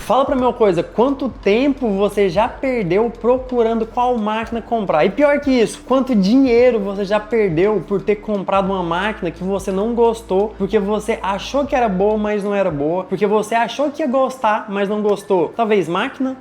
Fala pra mim uma coisa, quanto tempo você já perdeu procurando qual máquina comprar? E pior que isso, quanto dinheiro você já perdeu por ter comprado uma máquina que você não gostou, porque você achou que era boa, mas não era boa, porque você achou que ia gostar, mas não gostou? Talvez máquina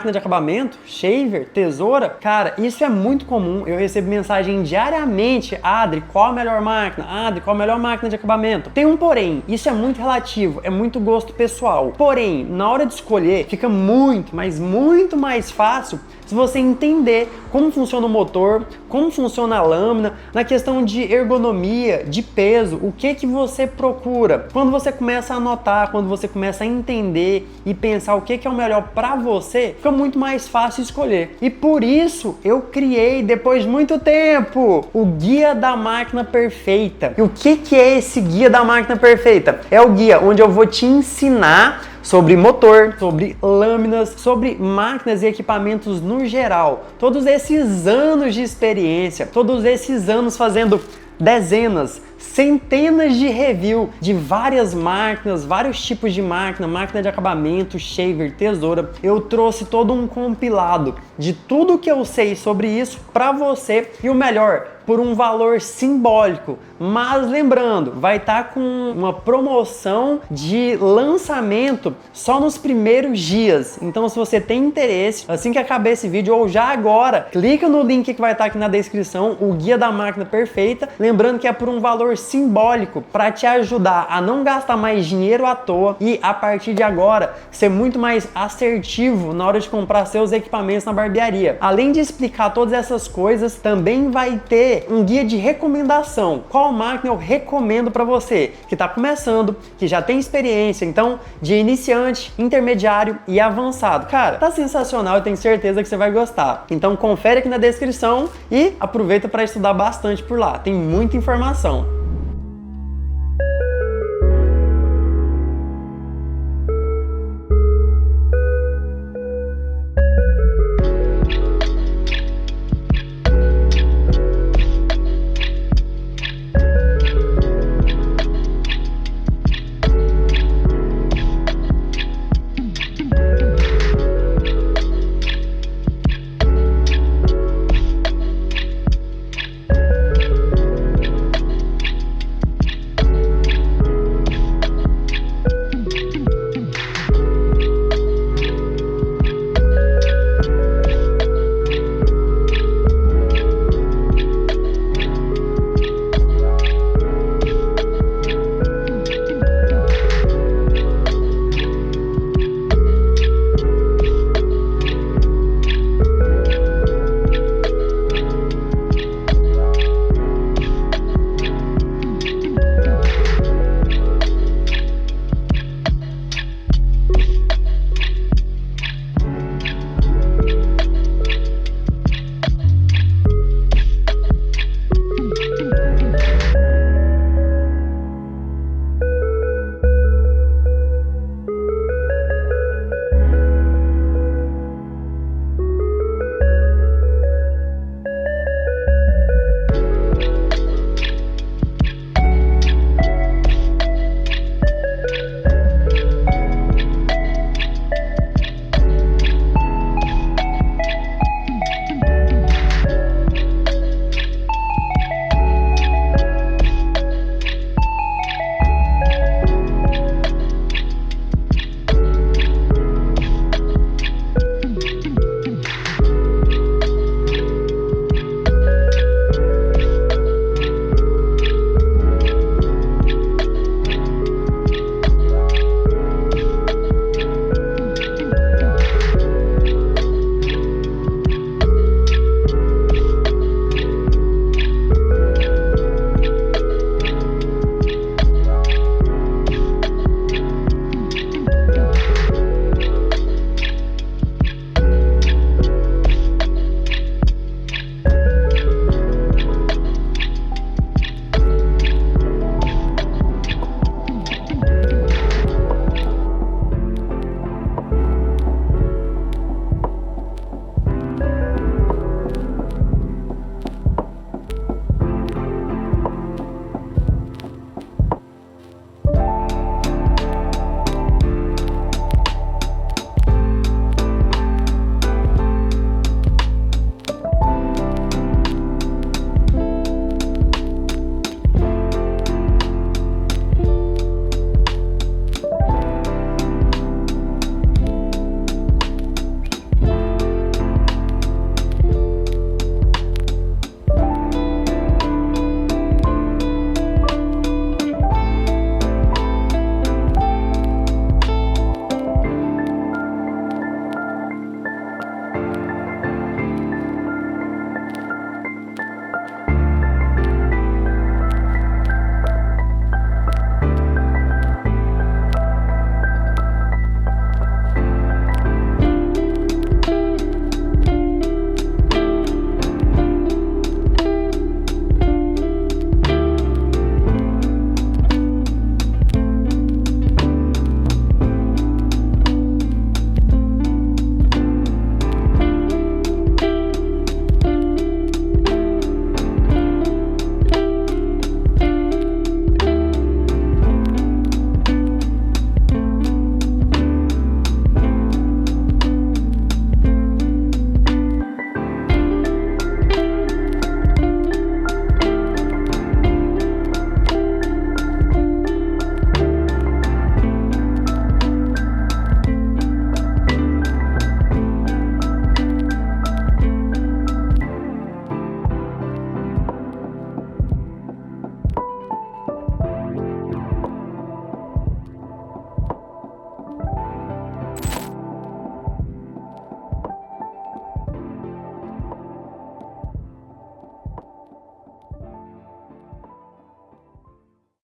de acabamento, shaver, tesoura. Cara, isso é muito comum. Eu recebo mensagem diariamente: Adri, qual a melhor máquina? Adri, qual a melhor máquina de acabamento? Tem um porém, isso é muito relativo, é muito gosto pessoal. Porém, na hora de escolher, fica muito, mas muito mais fácil se você entender como funciona o motor, como funciona a lâmina, na questão de ergonomia, de peso, o que você procura. Quando você começa a anotar, quando você começa a entender e pensar o que é o melhor para você, fica muito mais fácil escolher. E por isso eu criei, depois de muito tempo, o Guia da Máquina Perfeita. E o que é esse Guia da Máquina Perfeita? É o guia onde eu vou te ensinar sobre motor, sobre lâminas, sobre máquinas e equipamentos no geral. Todos esses anos de experiência, todos esses anos fazendo dezenas, centenas de review de várias máquinas, vários tipos de máquina de acabamento, shaver, tesoura. Eu trouxe todo um compilado de tudo que eu sei sobre isso para você e o melhor, por um valor simbólico. Mas lembrando, vai estar com uma promoção de lançamento só nos primeiros dias. Então, se você tem interesse, assim que acabar esse vídeo ou já agora, clica no link que vai estar aqui na descrição, o Guia da Máquina Perfeita. Lembrando que é por um valor simbólico para te ajudar a não gastar mais dinheiro à toa e a partir de agora ser muito mais assertivo na hora de comprar seus equipamentos na barbearia. Além de explicar todas essas coisas, também vai ter um guia de recomendação. Qual máquina eu recomendo para você que está começando, que já tem experiência, então de iniciante, intermediário e avançado. Cara, tá sensacional, eu tenho certeza que você vai gostar. Então confere aqui na descrição e aproveita para estudar bastante por lá. Tem muita informação.